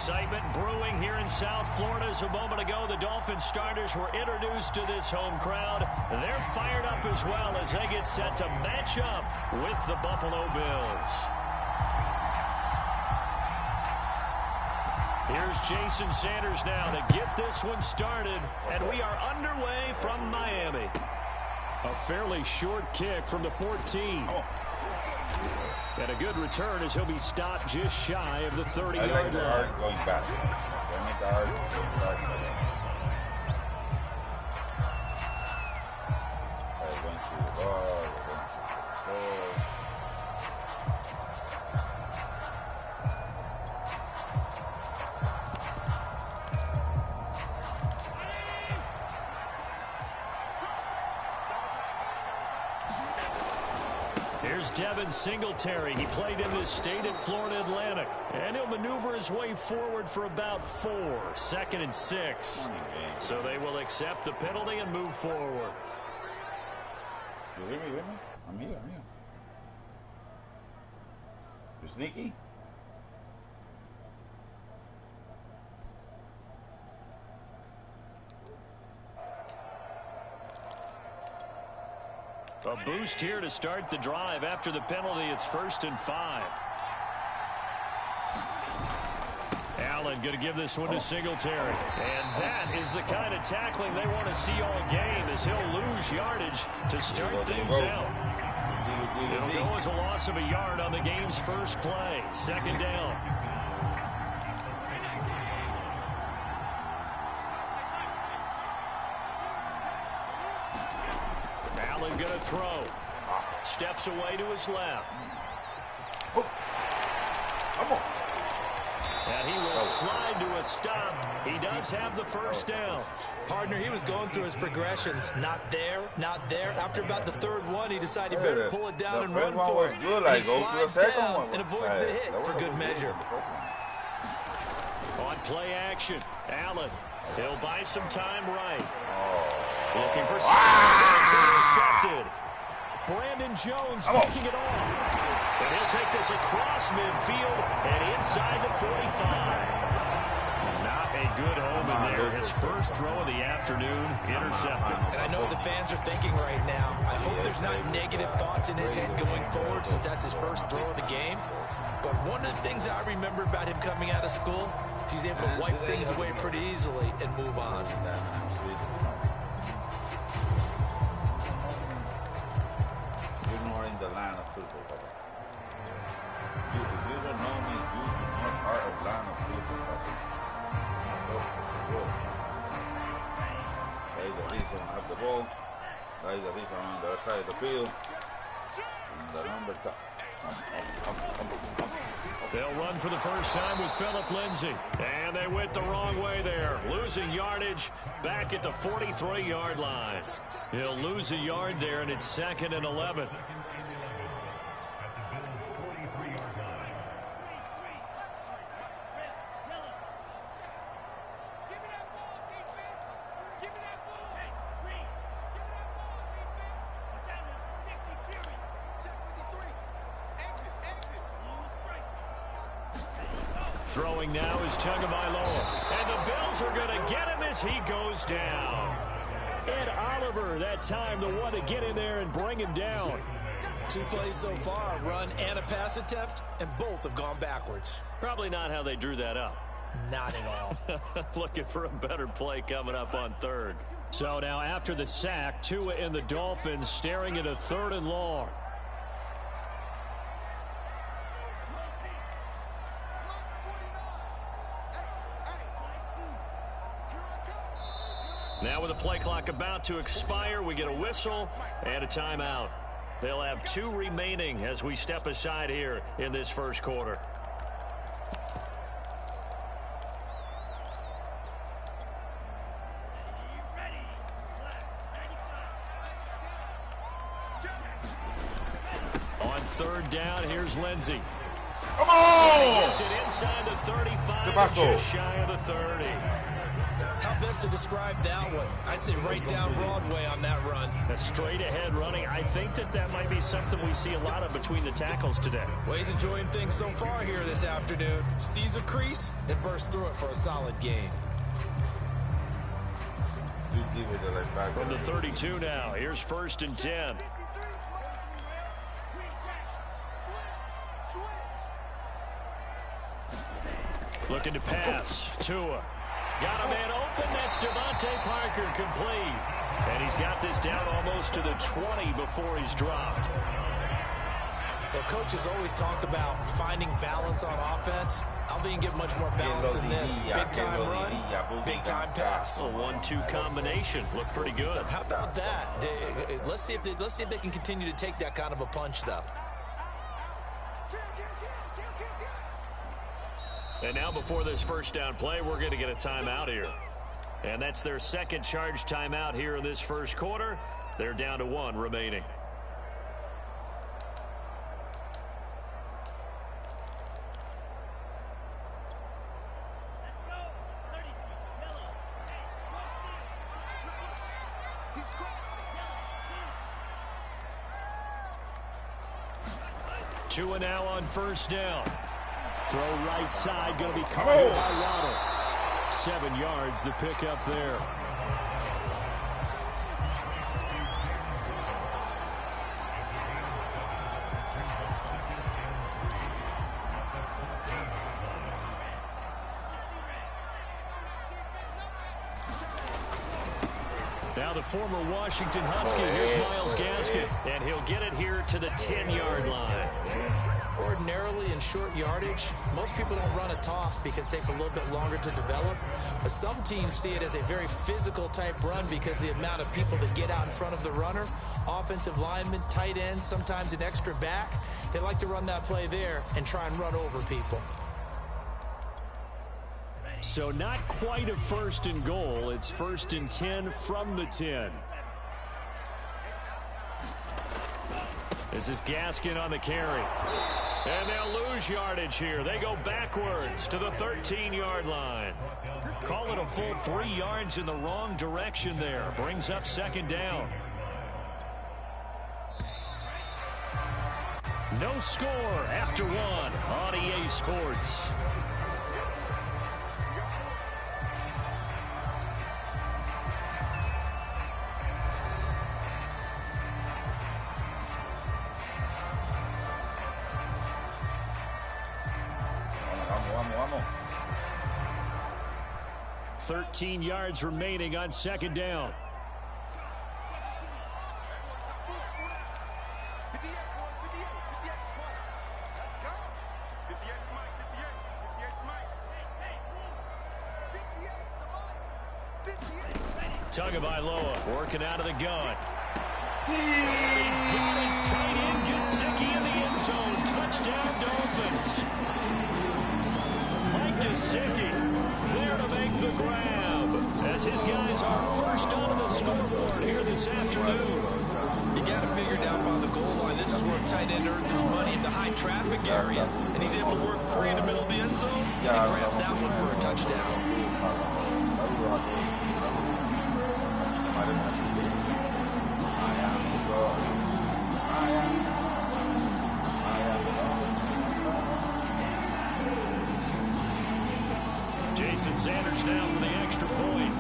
Excitement brewing here in South Florida. As a moment ago, the Dolphins starters were introduced to this home crowd. They're fired up as well as they get set to match up with the Buffalo Bills. Here's Jason Sanders now to get this one started, and we are underway from Miami. A fairly short kick from the 14. And a good return as he'll be stopped just shy of the 30-yard line. Going back. Devin Singletary. He played in this state at Florida Atlantic. And he'll maneuver his way forward for about 4. 2nd and 6. So they will accept the penalty and move forward. You hear me? I'm here. You're sneaky? A boost here to start the drive. After the penalty, it's 1st and 5. Allen going to give this one to Singletary. And that is the kind of tackling they want to see all game, as he'll lose yardage to start things out. It'll go as a loss of a yard on the game's first play. 2nd down. Going to throw. Steps away to his left. And he will slide to a stop. He does have the 1st down. Partner, he was going through his progressions. Not there, not there. After about the 3rd one, he decided he better pull it down and run for it. And he slides down and avoids the hit for good measure. On play action, Allen. He'll buy some time right. Looking for it's intercepted. Brandon Jones making it off. And he'll take this across midfield and inside the 45. Not a good home in there. His first throw of the afternoon intercepted. And I know the fans are thinking right now, I hope there's not negative thoughts in his head going forward, since that's his first throw of the game. But one of the things I remember about him coming out of school, he's able to wipe things away pretty easily and move on. You're more in the line of football, Papa. If you don't know me, you are not part of line of football, Papa. That is the reason I have the ball. That is the reason I'm on the other side of the field. And the number top. They'll run for the first time with Phillip Lindsay. And they went the wrong way there. Losing yardage back at the 43-yard line. He'll lose a yard there, and it's 2nd and 11. Throwing now is Tagovailoa. And the Bills are going to get him as he goes down. Ed Oliver, that time, the one to get in there and bring him down. 2 plays so far, a run and a pass attempt, and both have gone backwards. Probably not how they drew that up. Not at all. Looking for a better play coming up on 3rd. So now after the sack, Tua and the Dolphins staring at a 3rd and long. Now with the play clock about to expire, we get a whistle and a timeout. They'll have 2 remaining as we step aside here in this first quarter. On 3rd down, here's Lindsay. Come on! He gets it inside the 35, just shy of the 30. How best to describe that one? I'd say right down Broadway on that run. A straight ahead running. I think that might be something we see a lot of between the tackles today. Well, he's enjoying things so far here this afternoon. Sees a crease and bursts through it for a solid game. From the 32 now, here's 1st and 10. Looking to pass. Tua. Got a man open. That's Devontae Parker complete. And he's got this down almost to the 20 before he's dropped. Well, coaches always talk about finding balance on offense. I don't think you can get much more balance than this. Big-time run, big-time pass. A 1-2 combination. Looked pretty good. How about that? Let's see if they can continue to take that kind of a punch, though. And now before this first down play, we're going to get a timeout here. And that's their second charge timeout here in this first quarter. They're down to 1 remaining. Tua now on 1st down. Throw right side, going to be caught by Waddle. 7 yards, the pickup there. Now the former Washington Husky, here's Myles Gaskin, and he'll get it here to the 10-yard line. Ordinarily in short yardage, most people don't run a toss because it takes a little bit longer to develop. But some teams see it as a very physical type run because the amount of people that get out in front of the runner, offensive linemen, tight ends, sometimes an extra back, they like to run that play there and try and run over people. So not quite a 1st and goal. It's 1st and 10 from the 10. This is Gaskin on the carry. And they'll lose yardage here. They go backwards to the 13-yard line. Call it a full 3 yards in the wrong direction there. Brings up 2nd down. No score after 1 on EA Sports. Vamos. 13 yards remaining on 2nd down. Tagovailoa working out of the gun. He's got his tight end Gesicki in the end zone. Touchdown Dolphins. Gesicki there to make the grab as his guys are first onto the scoreboard here this afternoon. You got to figure down by the goal line. This is where a tight end earns his money in the high traffic area, and he's able to work free in the middle of the end zone and grabs that one for a touchdown. Jason Sanders now for the extra point.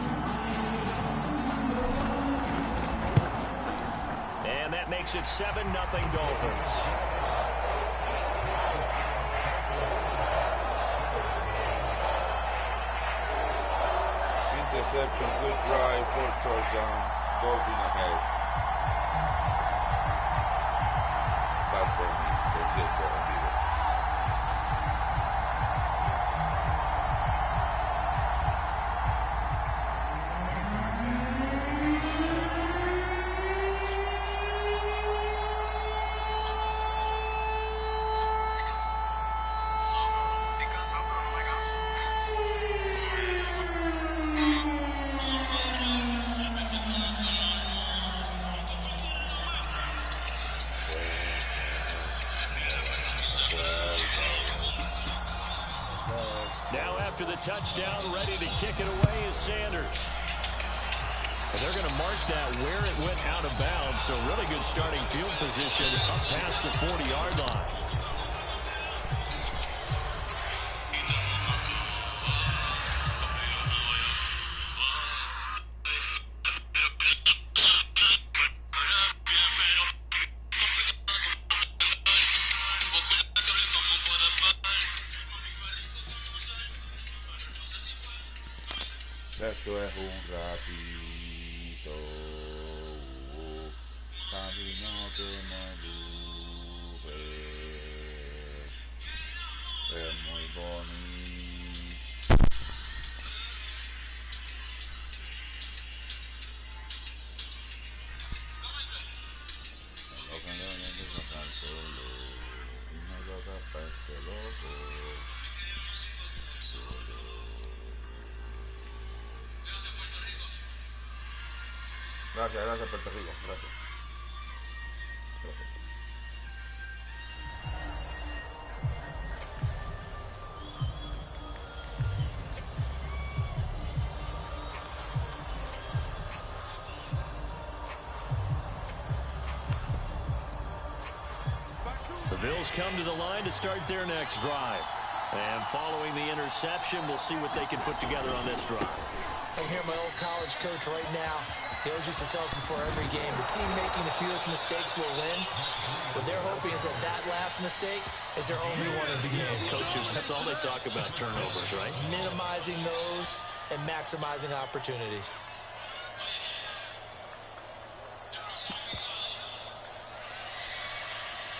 And that makes it 7-0 Dolphins. Interception, good drive, 4th touchdown, Dolphins ahead. Bad for me. That's it for me. the touchdown, ready to kick it away is Sanders. And they're going to mark that where it went out of bounds, so really good starting field position up past the 40-yard line. Esto es un ratito, camino que me lube, es muy bonito. Lo que no es tan solo, y no lo tapa este loco, solo. Gracias, gracias Puerto Rico, gracias. The Bills come to the line to start their next drive. And following the interception, we'll see what they can put together on this drive. I hear my old college coach right now. He always used to tell us before every game, the team making the fewest mistakes will win. What they're hoping is that that last mistake is their only one of the game. Coaches, that's all they talk about, turnovers, right? Minimizing those and maximizing opportunities.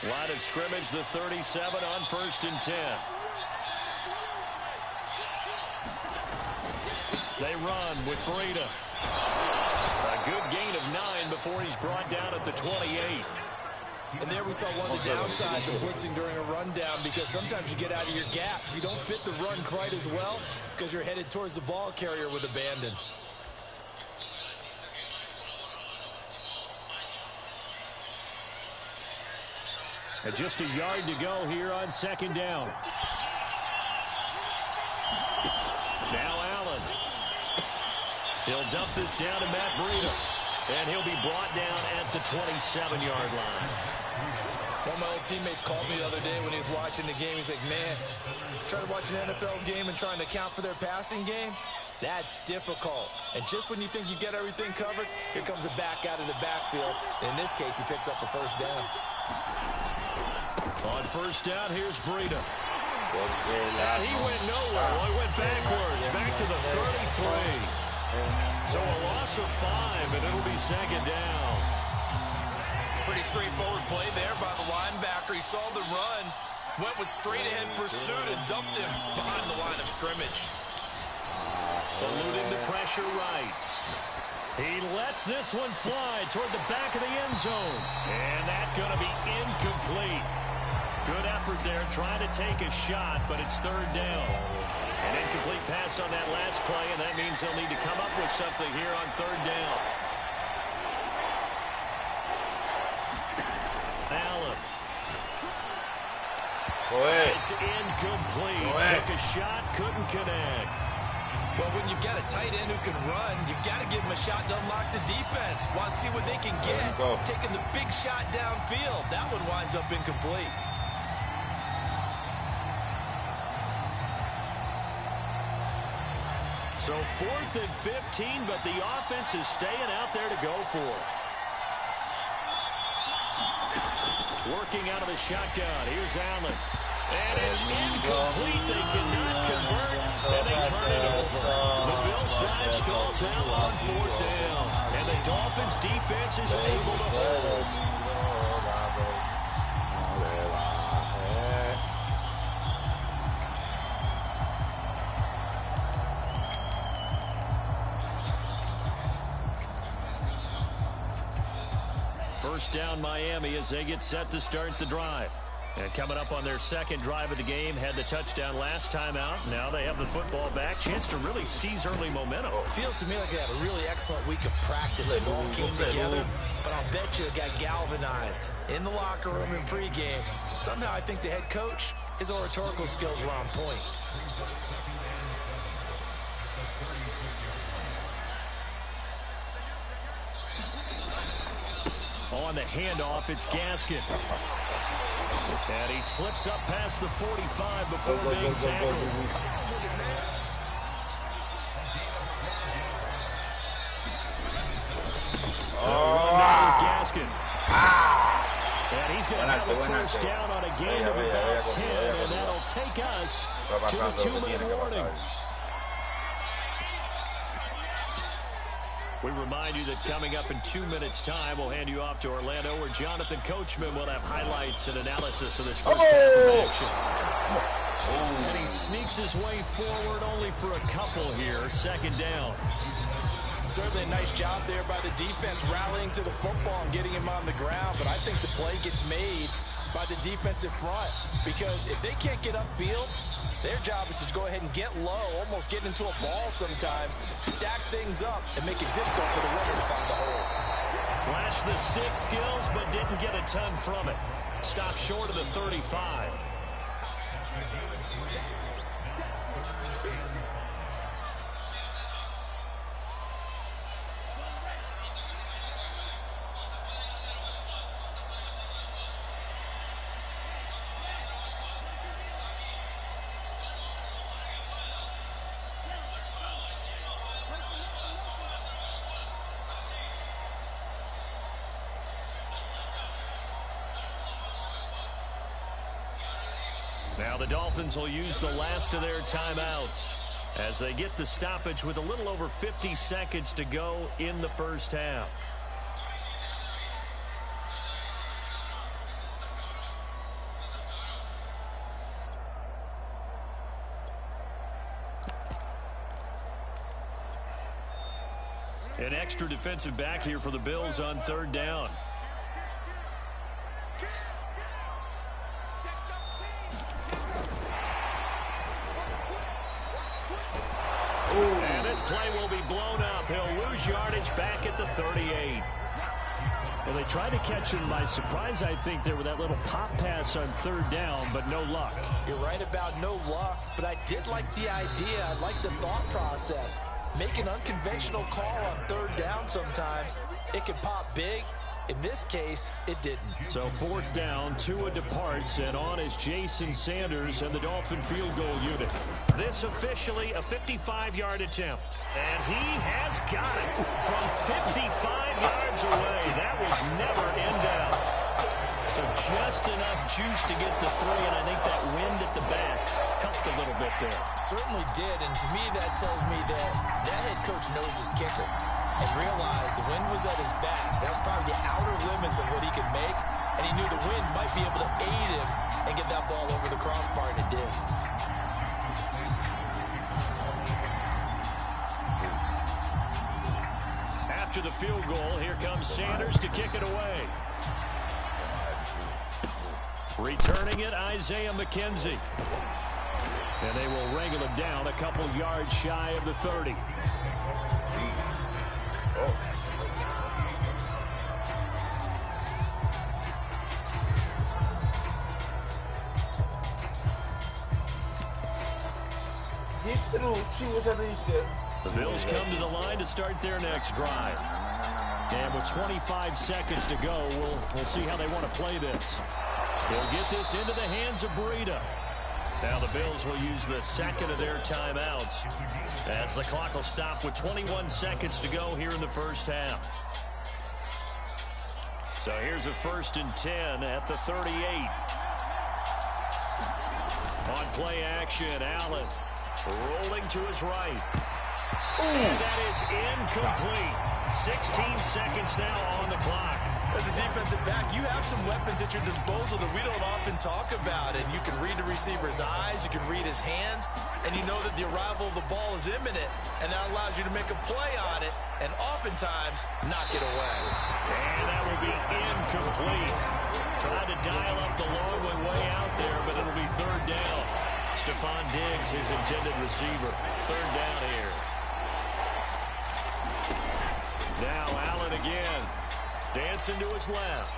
Line of scrimmage, the 37 on 1st and 10. They run with Breda. A good gain of 9 before he's brought down at the 28. And there we saw one of the downsides of blitzing during a rundown, because sometimes you get out of your gaps. You don't fit the run quite as well because you're headed towards the ball carrier with abandon. And just a yard to go here on 2nd down. Now Allen. He'll dump this down to Matt Breda. And he'll be brought down at the 27-yard line. One of my old teammates called me the other day when he was watching the game. He's like, man, trying to watch an NFL game and trying to account for their passing game, that's difficult. And just when you think you get everything covered, here comes a back out of the backfield. And in this case, he picks up the 1st down. On 1st down, here's Breda. And he went nowhere. Well, he went backwards, back to the 33. So a loss of 5, and it'll be 2nd down. Pretty straightforward play there by the linebacker. He saw the run, went with straight-ahead pursuit, and dumped him behind the line of scrimmage. Eluding the pressure right. He lets this one fly toward the back of the end zone. And that's going to be incomplete. Good effort there, trying to take a shot, but it's 3rd down. An incomplete pass on that last play, and that means they'll need to come up with something here on 3rd down. Allen. It's incomplete. Took a shot, couldn't connect. Well, when you've got a tight end who can run, you've got to give him a shot to unlock the defense. Want to see what they can get. Taking the big shot downfield. That one winds up incomplete. So 4th and 15, but the offense is staying out there to go for it. Working out of the shotgun. Here's Allen. And it's incomplete. They cannot convert, and they turn it over. The Bills drive stalls out on 4th down. And the Dolphins defense is able to hold. First down Miami as they get set to start the drive. And coming up on their 2nd drive of the game, had the touchdown last time out. Now they have the football back. Chance to really seize early momentum. It feels to me like they had a really excellent week of practice. They all came together, but I'll bet you it got galvanized in the locker room in pregame. Somehow I think the head coach, his oratorical skills were on point. On the handoff, it's Gaskin. And he slips up past the 45 before being tackled. Gaskin. And he's going to have a first down on a gain of about 10, and that'll take us to the 2-minute warning. We remind you that coming up in 2 minutes' time, we'll hand you off to Orlando, where Jonathan Coachman will have highlights and analysis of this first half of action. And he sneaks his way forward only for a couple here. Second down. Certainly a nice job there by the defense rallying to the football and getting him on the ground, but I think the play gets made by the defensive front, because if they can't get upfield, their job is to go ahead and get low, almost get into a ball sometimes, stack things up, and make it difficult for the runner to find the hole. Flashed the stick skills, but didn't get a ton from it. Stopped short of the 35. Now the Dolphins will use the last of their timeouts as they get the stoppage with a little over 50 seconds to go in the first half. An extra defensive back here for the Bills on third down. And this play will be blown up. He'll lose yardage back at the 38. Well, they tried to catch him by surprise, I think, there with that little pop pass on third down, but no luck. You're right about no luck, but I did like the idea. I like the thought process. Make an unconventional call on third down sometimes. It can pop big. In this case, it didn't. So fourth down, Tua departs, and on is Jason Sanders and the Dolphin field goal unit. This officially a 55-yard attempt. And he has got it from 55 yards away. That was never in doubt. So just enough juice to get the three, and I think that wind at the back helped a little bit there. Certainly did, and to me that tells me that head coach knows his kicker and realized the wind was at his back. That's probably the outer limits of what he could make, and he knew the wind might be able to aid him and get that ball over the crossbar, and it did. After the field goal, here comes Sanders to kick it away. Returning it, Isaiah McKenzie. And they will wrangle him down a couple yards shy of the 30. The Bills come to the line to start their next drive. And with 25 seconds to go, we'll see how they want to play this. They'll get this into the hands of Breida. Now the Bills will use the second of their timeouts as the clock will stop with 21 seconds to go here in the first half. So here's a 1st and 10 at the 38. On play action, Allen rolling to his right. And that is incomplete. 16 seconds now on the clock. As a defensive back, you have some weapons at your disposal that we don't often talk about. And you can read the receiver's eyes, you can read his hands, and you know that the arrival of the ball is imminent. And that allows you to make a play on it and oftentimes knock it away. And that will be incomplete. Tried to dial up the long way out there, but it'll be third down. Stephon Diggs, his intended receiver. Third down here. Now Allen again. Dancing to his left.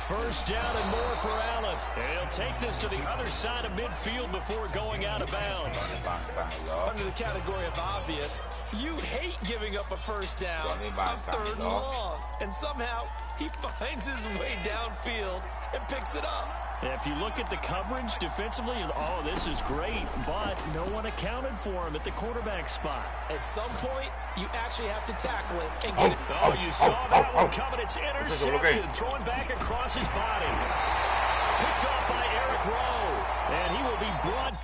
First down and more for Allen. And he'll take this to the other side of midfield before going out of bounds. into the category of obvious. You hate giving up a first down on 3rd and long. And somehow, he finds his way downfield and picks it up. If you look at the coverage defensively, oh, this is great, but no one accounted for him at the quarterback spot. At some point, you actually have to tackle it and get it. Oh, you saw that one coming. It's intercepted, throwing back across his body. Picked off by Eric Rowe, and he will be brought.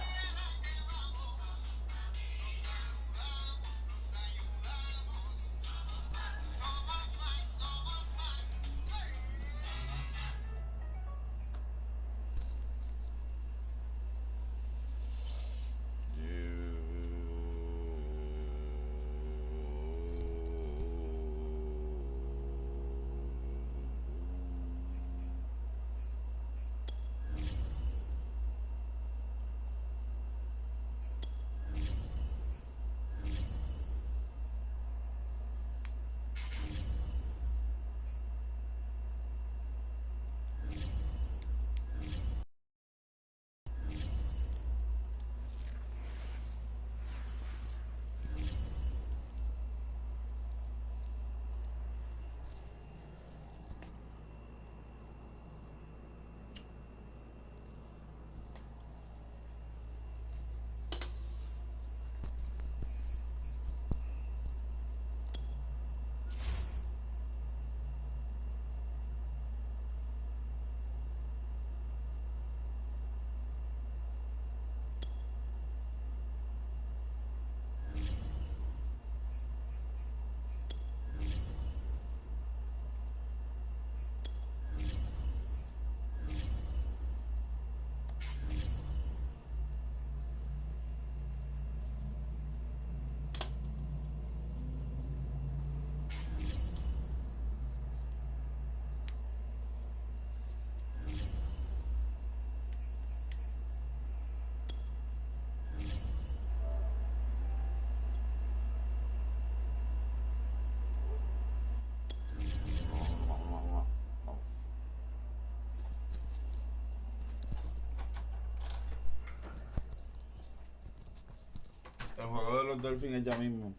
El juego de los Dophins es ya mismo.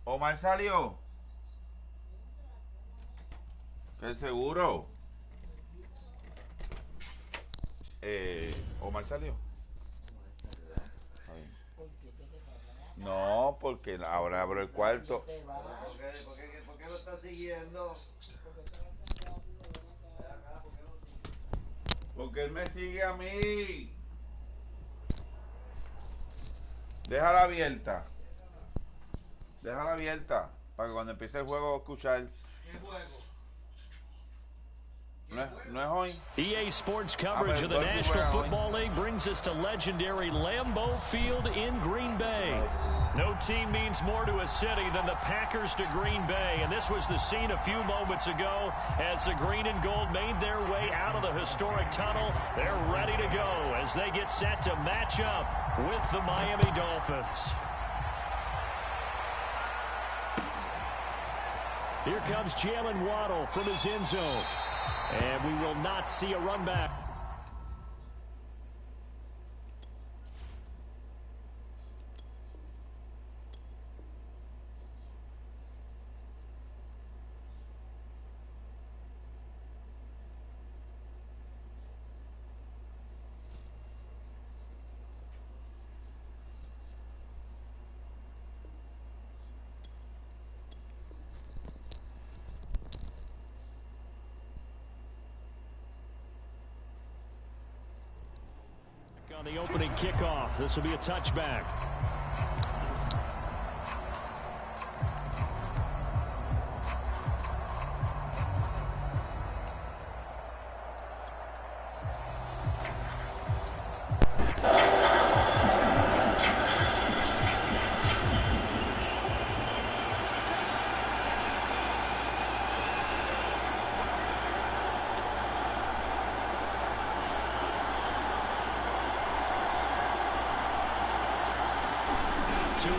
Omar salió. ¿Qué seguro? Omar salió. No, porque ahora abro el cuarto. ¿Por qué lo estás siguiendo? Porque él me sigue a mí. Déjala abierta. Déjala abierta. Para que cuando empiece el juego escuchar. ¿Qué juego? No es hoy. EA Sports coverage of the National Football League brings us to legendary Lambeau Field in Green Bay. No team means more to a city than the Packers to Green Bay, and this was the scene a few moments ago as the green and gold made their way out of the historic tunnel. They're ready to go as they get set to match up with the Miami Dolphins. Here comes Jalen Waddle from his end zone. And we will not see a run back. On the opening kickoff, this will be a touchback.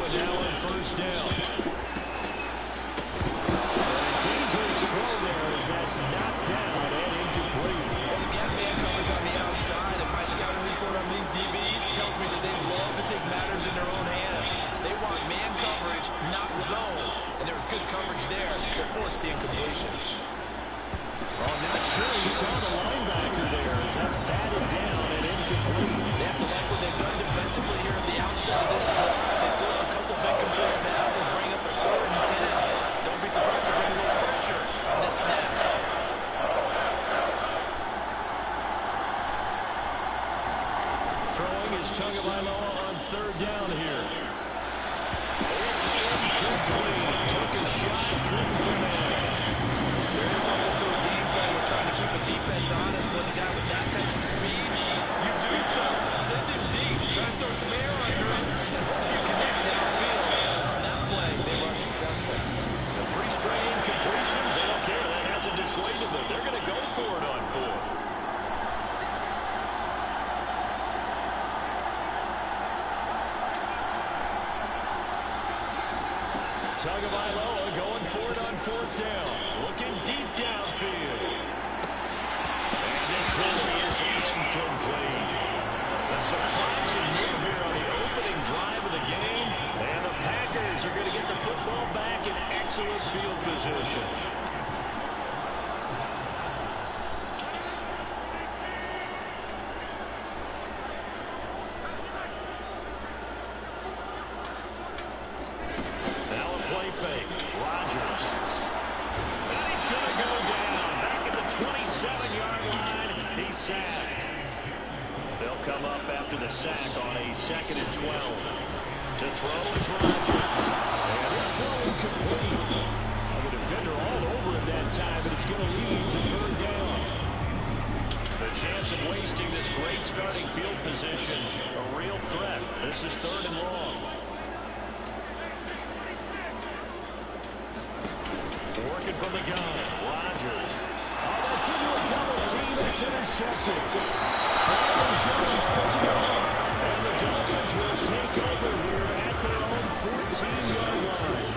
Now on first down. Dangerous throw there as that's knocked down and incomplete. Well, you got man coverage on the outside. throwing is Tagovailoa on third down here. It's incomplete. Took a shot, couldn't connect. There is something to a game plan. We're trying to keep a defense honest when a guy with that type of speed, you do so. Send him deep. Try to throw some air under it. And hope you connect downfield. On that play, they were unsuccessful. The 3 straight incompletions, they don't care. That hasn't dissuaded them. They're going to go for it on 4th. Tagovailoa going for it on 4th down. Looking deep downfield. And this one is incomplete. A surprising move here on the opening drive of the game. And the Packers are going to get the football back in excellent field position. Sack on a 2nd and 12. To throw is Rodgers. And it's still incomplete. The defender all over him that time, but it's going to lead to 3rd down. The chance of wasting this great starting field position, a real threat. This is 3rd and long. Working from the gun, Rodgers. Oh, that's into a double team. It's intercepted. And the Dolphins will take over here at their own 14-yard line.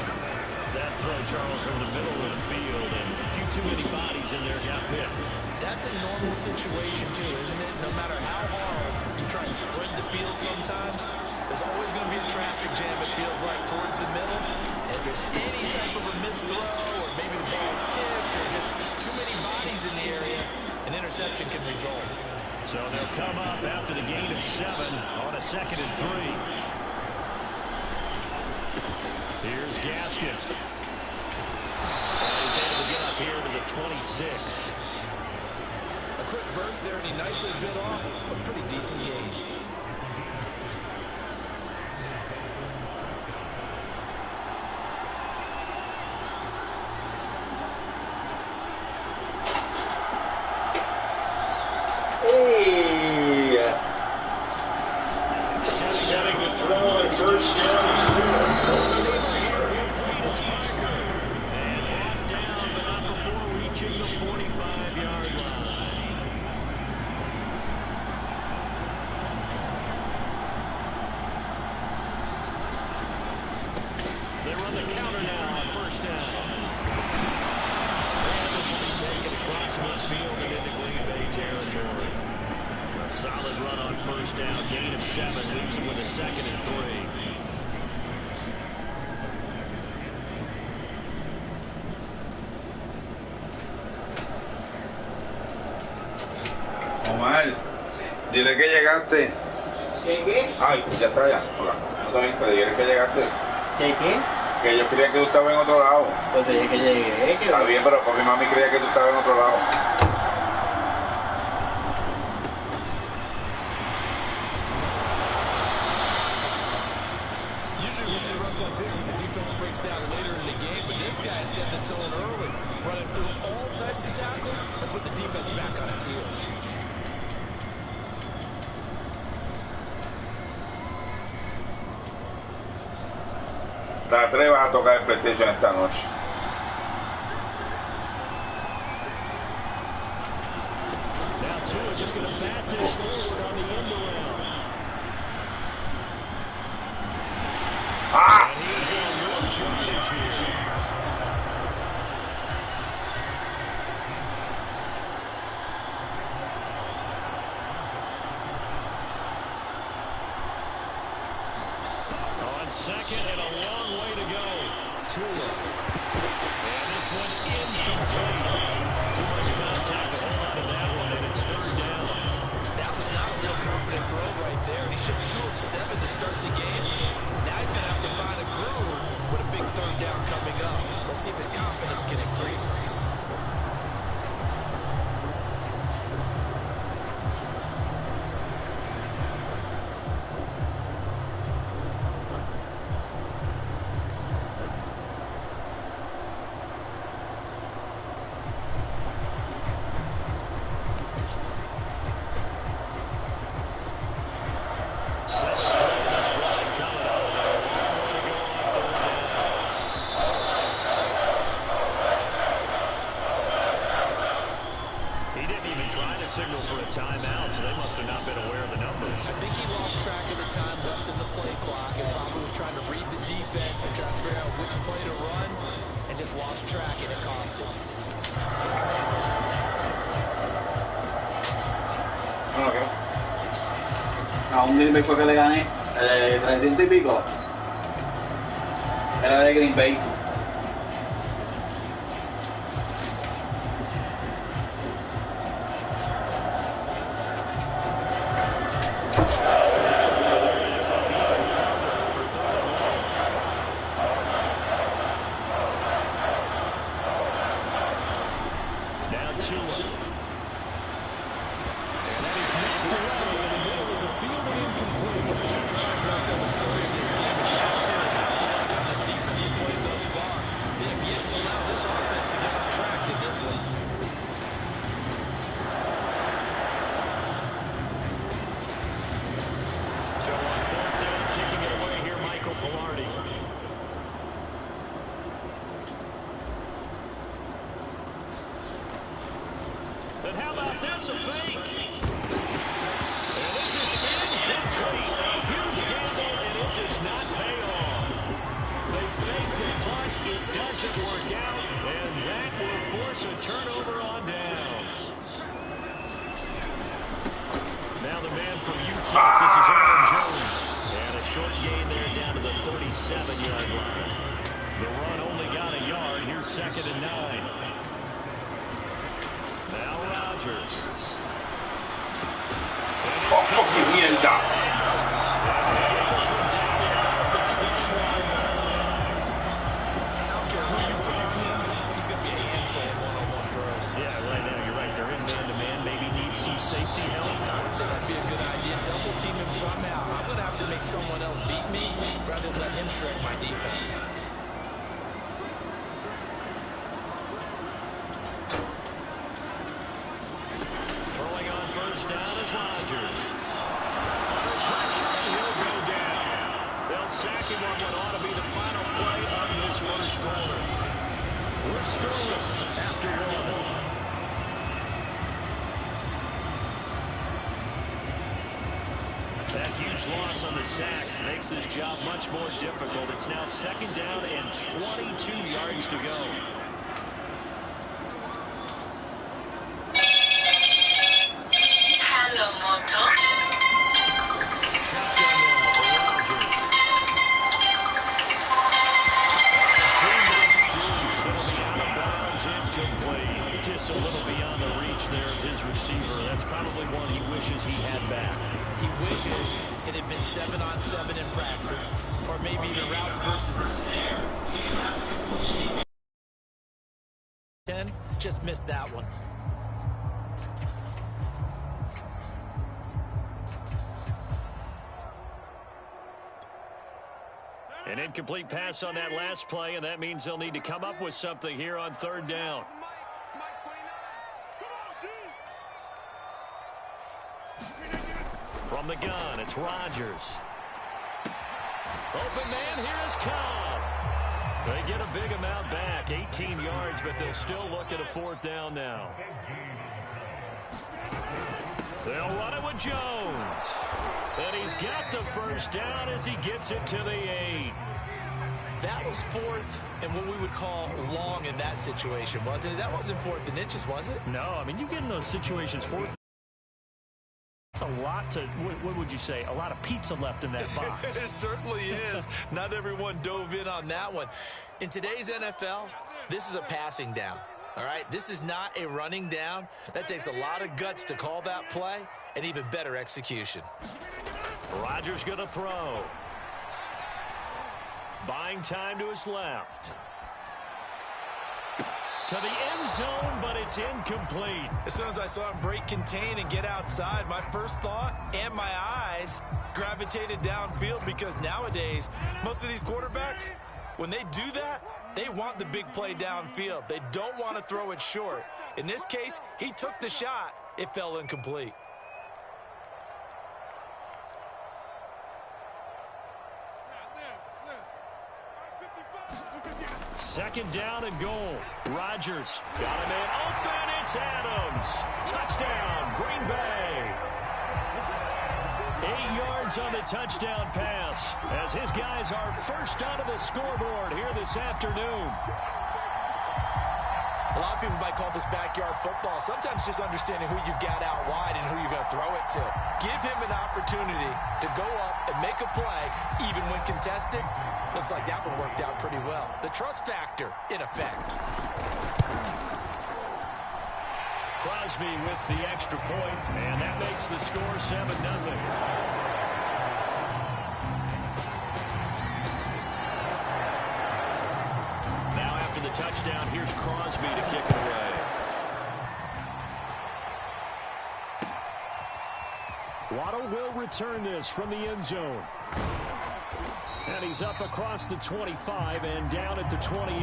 That throw, Charles, in the middle of the field, and a few too many bodies in there got picked. That's a normal situation, too, isn't it? No matter how hard you try and spread the field sometimes, there's always going to be a traffic jam, it feels like, towards the middle. And if there's any type of a missed throw, or maybe the ball's tipped, or just too many bodies in the area, an interception can result. So they'll come up after the gain of 7 on a 2nd and 3. Here's Gaskin. He's able to get up here to the 26. A quick burst there, and he nicely bit off a pretty decent gain. Omar, dile que llegaste. ¿Qué? Ay, ya está ya. Hola. No también, pero dile que llegaste. ¿Qué? Que ellos creían que tú estabas en otro lado. Pues te dije que llegué. Está bien, pero papi y mami creía que tú estabas en otro lado. Usually we see runs like this as the defense breaks down later in the game, but this guy set the tone early, running through all types of tackles and put the defense back on its heels. Te atrevas a tocar el PlayStation esta noche. Now Tua just going to bat this forward on the end around. Ah! And he is going to real yardage here. On 2nd and a long way to go. Tua. And this one incomplete. Too much contact to hold on to that one, and it's 3rd down. That was not a real confident throw right there, and he's just 2 of 7 to start the game. Now he's going to have to find a groove with a big 3rd down coming up. Let's see if his confidence can increase. timeout, so they must have not been aware of the numbers. I think he lost track of the time left in the play clock and probably was trying to read the defense and try to figure out which play to run and just lost track, and it cost him. Bueno, ¿qué? A un Green Bay fue que le gané, 300 y pico. Era de Green Bay. And how about this, a fake? And this is incomplete. A huge gamble, and it does not pay off. They fake the punt. It doesn't work out, and that will force a turnover on downs. Now the man from Utah, this is Aaron Jones. And a short gain there down to the 37-yard line. The run only got a yard. Here's 2nd and 9. Now Rodgers. ¡Oh, qué mierda! Yeah, right now you're right. They're in man-to-man. Maybe need some safety help. I would say that'd be a good idea. Double team him somehow. I'm going to have to make someone else beat me rather than let him shred my defense. Throwing on first down is Rodgers. Under pressure, and he'll go down. They'll sack him on what ought to be the final play of this first quarter. We're scoreless after one. That huge loss on the sack makes this job much more difficult. It's now 2nd down and 22 yards to go. Hello, Moto. Shotgun now for Rodgers. He'll be out of bounds, incomplete. Just a little beyond the reach there of his receiver. That's probably one he wishes he had back. He wishes it had been 7-on-7 in practice, or maybe even routes versus 10. Just missed that one. An incomplete pass on that last play, and that means they'll need to come up with something here on 3rd down. From the gun, it's Rodgers. Open man, here is Cobb. They get a big amount back, 18 yards, but they'll still look at a 4th down now. They'll run it with Jones. And he's got the first down as he gets it to the 8. That was 4th and what we would call long in that situation, wasn't it? That wasn't 4th and inches, was it? No, I mean, you get in those situations, 4th. It's a lot to, what would you say, a lot of pizza left in that box. It certainly is. Not everyone dove in on that one. In today's NFL, this is a passing down. All right, this is not a running down. That takes a lot of guts to call that play and even better execution. Rodgers going to throw. Buying time to his left. To the end zone, but it's incomplete. As soon as I saw him break contain and get outside, my first thought and my eyes gravitated downfield, because nowadays, most of these quarterbacks, when they do that, they want the big play downfield. They don't want to throw it short. In this case, he took the shot. It fell incomplete. 2nd down and goal. Rodgers got him in open. It's Adams. Touchdown, Green Bay. 8 yards on the touchdown pass as his guys are first onto the scoreboard here this afternoon. A lot of people might call this backyard football. Sometimes just understanding who you've got out wide and who you're going to throw it to. Give him an opportunity to go up and make a play, even when contested. Looks like that one worked out pretty well. The trust factor in effect. Crosby with the extra point, and that makes the score 7-0. The touchdown, here's Crosby to kick it away. Waddle will return this from the end zone. And he's up across the 25 and down at the 28.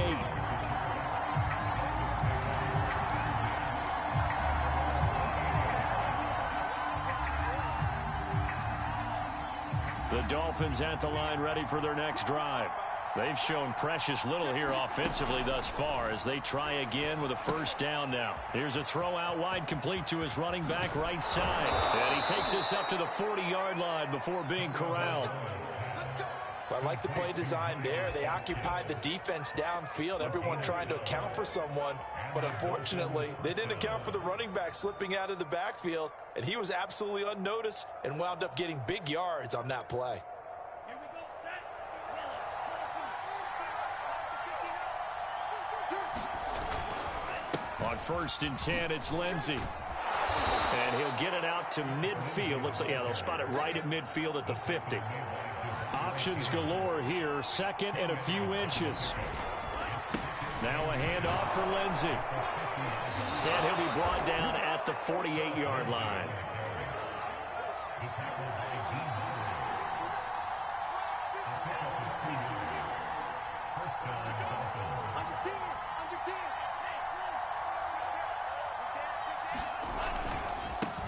The Dolphins at the line ready for their next drive. They've shown precious little here offensively thus far as they try again with a 1st down now. Here's a throw out wide complete to his running back right side. And he takes this up to the 40-yard line before being corralled. I like the play design there. They occupied the defense downfield, everyone trying to account for someone. But unfortunately, they didn't account for the running back slipping out of the backfield. And he was absolutely unnoticed and wound up getting big yards on that play. On 1st and 10, it's Lindsey. And he'll get it out to midfield. Looks like, yeah, they'll spot it right at midfield at the 50. Options galore here. 2nd and a few inches. Now a handoff for Lindsey. And he'll be brought down at the 48-yard line.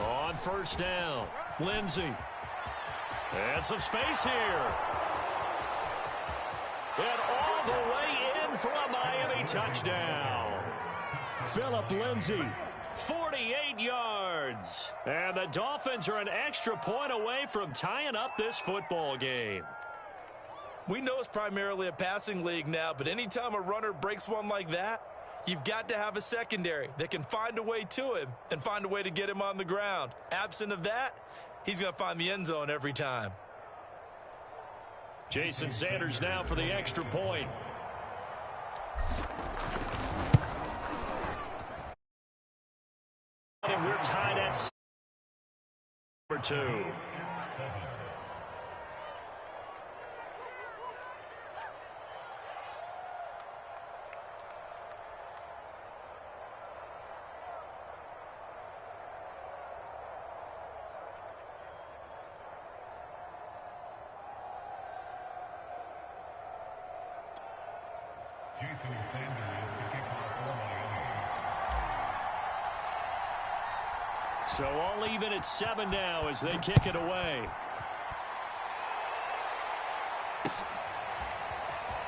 On 1st down, Lindsey. And some space here. And all the way in for a Miami touchdown. Phillip Lindsey, 48 yards. And the Dolphins are an extra point away from tying up this football game. We know it's primarily a passing league now, but anytime a runner breaks one like that, you've got to have a secondary that can find a way to him and find a way to get him on the ground. Absent of that, he's going to find the end zone every time. Jason Sanders now for the extra point. And we're tied at number 2. So all even at 7 now as they kick it away.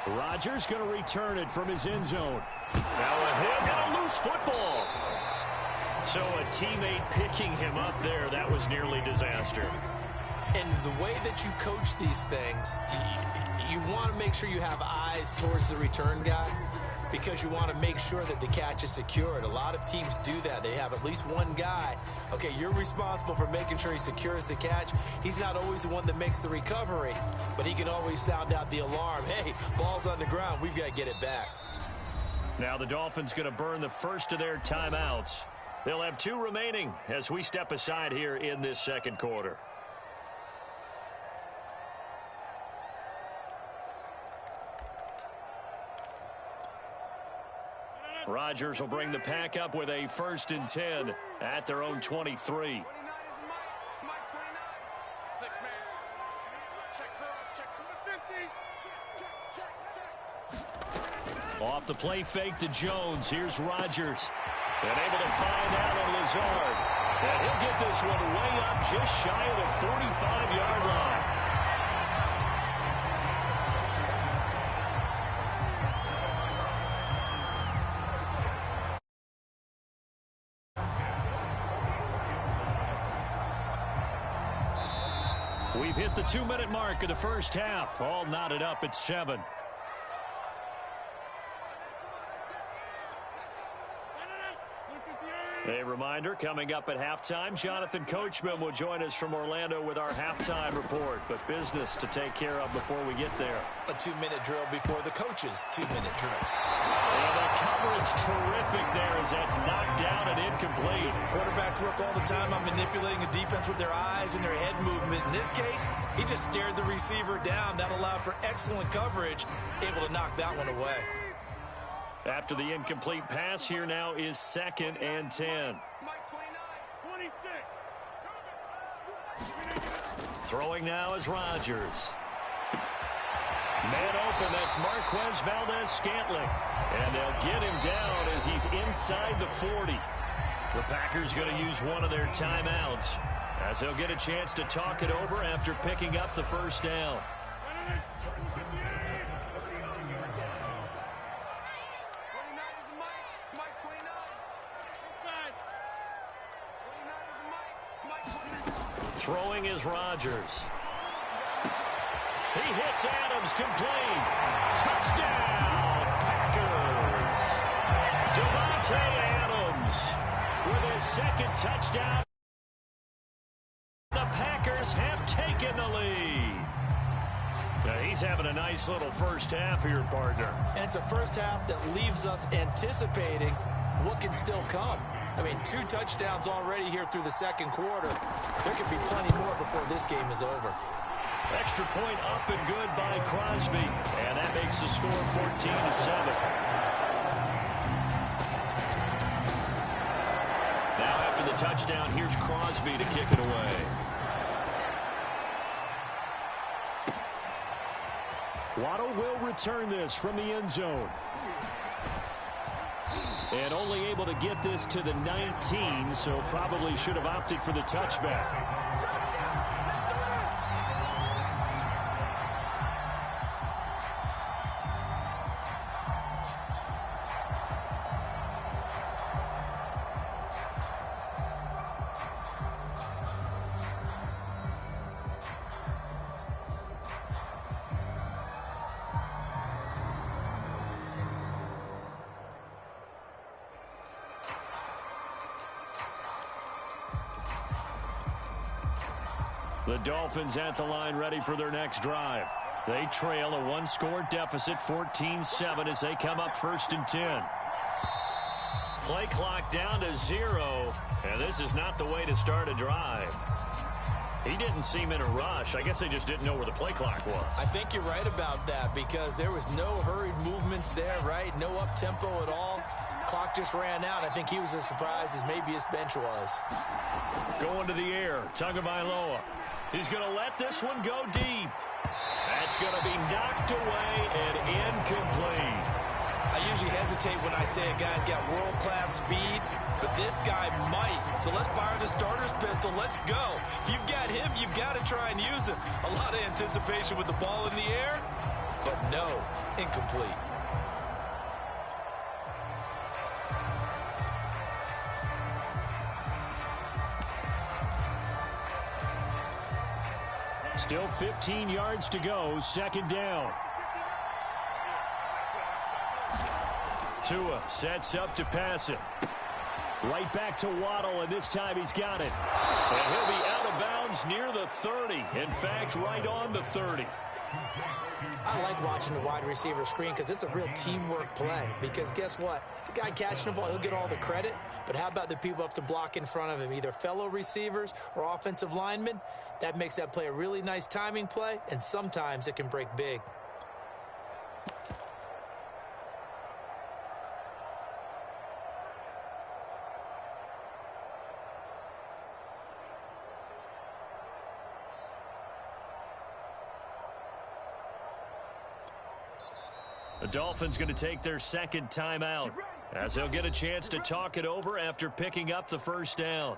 Rodgers going to return it from his end zone. Now a hit and a loose football. So a teammate picking him up there, that was nearly disaster. And the way that you coach these things, you want to make sure you have eyes towards the return guy because you want to make sure that the catch is secured. A lot of teams do that. They have at least one guy. Okay, you're responsible for making sure he secures the catch. He's not always the one that makes the recovery, but he can always sound out the alarm. Hey, ball's on the ground. We've got to get it back. Now the Dolphins going to burn the first of their timeouts. They'll have 2 remaining as we step aside here in this second quarter. Rodgers will bring the pack up with a 1st and 10 at their own 23. Off the play fake to Jones. Here's Rodgers. And able to find Allen Lazard. And he'll get this one way up just shy of the 45-yard line. We've hit the 2-minute mark of the first half. All knotted up at 7. A reminder, coming up at halftime, Jonathan Coachman will join us from Orlando with our halftime report. But business to take care of before we get there. A 2-minute drill before the coach's 2-minute drill. And the coverage terrific there as that's knocked down and incomplete. Quarterbacks work all the time on manipulating a defense with their eyes and their head movement. In this case, he just stared the receiver down. That allowed for excellent coverage, able to knock that one away. After the incomplete pass, here now is 2nd and 10. Throwing now is Rodgers. Man open, that's Marquez Valdez-Scantling. And they'll get him down as he's inside the 40. The Packers going to use one of their timeouts as they'll get a chance to talk it over after picking up the first down. Throwing is Rodgers. He hits Adams, complete. Touchdown, Packers. Devontae Adams with his 2nd touchdown. The Packers have taken the lead. Now he's having a nice little first half here, partner. And it's a first half that leaves us anticipating what can still come. I mean, 2 touchdowns already here through the 2nd quarter. There could be plenty more before this game is over. Extra point up and good by Crosby. And that makes the score 14-7. Now after the touchdown, here's Crosby to kick it away. Waddle will return this from the end zone. And only able to get this to the 19, so probably should have opted for the touchback. The Dolphins at the line ready for their next drive. They trail a 1-score deficit, 14-7 as they come up 1st and 10. Play clock down to 0, and this is not the way to start a drive. He didn't seem in a rush. I guess they just didn't know where the play clock was. I think you're right about that because there was no hurried movements there, right? No up-tempo at all. Clock just ran out. I think he was as surprised as maybe his bench was. Going to the air, Tagovailoa. He's going to let this one go deep. That's going to be knocked away and incomplete. I usually hesitate when I say a guy's got world-class speed, but this guy might. So let's fire the starter's pistol. Let's go. If you've got him, you've got to try and use him. A lot of anticipation with the ball in the air, but no, incomplete. Still 15 yards to go, 2nd down. Tua sets up to pass it. Right back to Waddle, and this time he's got it. And he'll be out of bounds near the 30. In fact, right on the 30. I like watching the wide receiver screen because it's a real teamwork play. Because guess what? The guy catching the ball, he'll get all the credit. But how about the people up to block in front of him, either fellow receivers or offensive linemen? That makes that play a really nice timing play, and sometimes it can break big. The Dolphins going to take their 2nd timeout as they'll get a chance to talk it over after picking up the first down.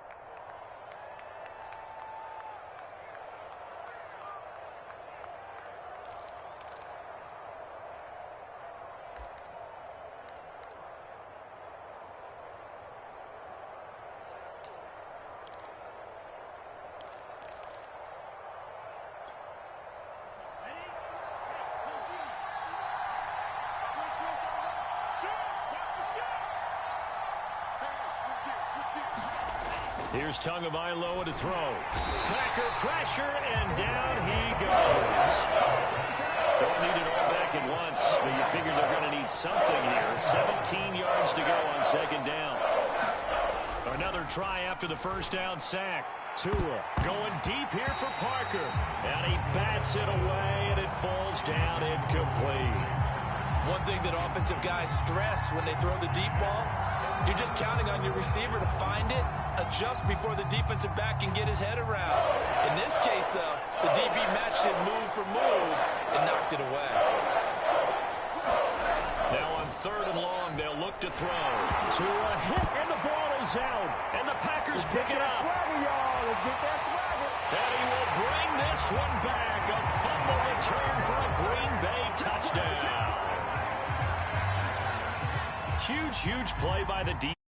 Here's Tagovailoa to throw. Packer pressure, and down he goes. Don't need it all back at once, but you figure they're going to need something here. 17 yards to go on second down. Another try after the first down sack. Tua going deep here for Parker. And he bats it away, and it falls down incomplete. One thing that offensive guys stress when they throw the deep ball, you're just counting on your receiver to find it, adjust before the defensive back can get his head around. In this case, though, the DB matched it move for move and knocked it away. Now on 3rd and long, they'll look to throw. Tua hit, and the ball is out. And the Packers pick it up. And he will bring this one back. A fumble return for a Green Bay touchdown. Huge play by the defense.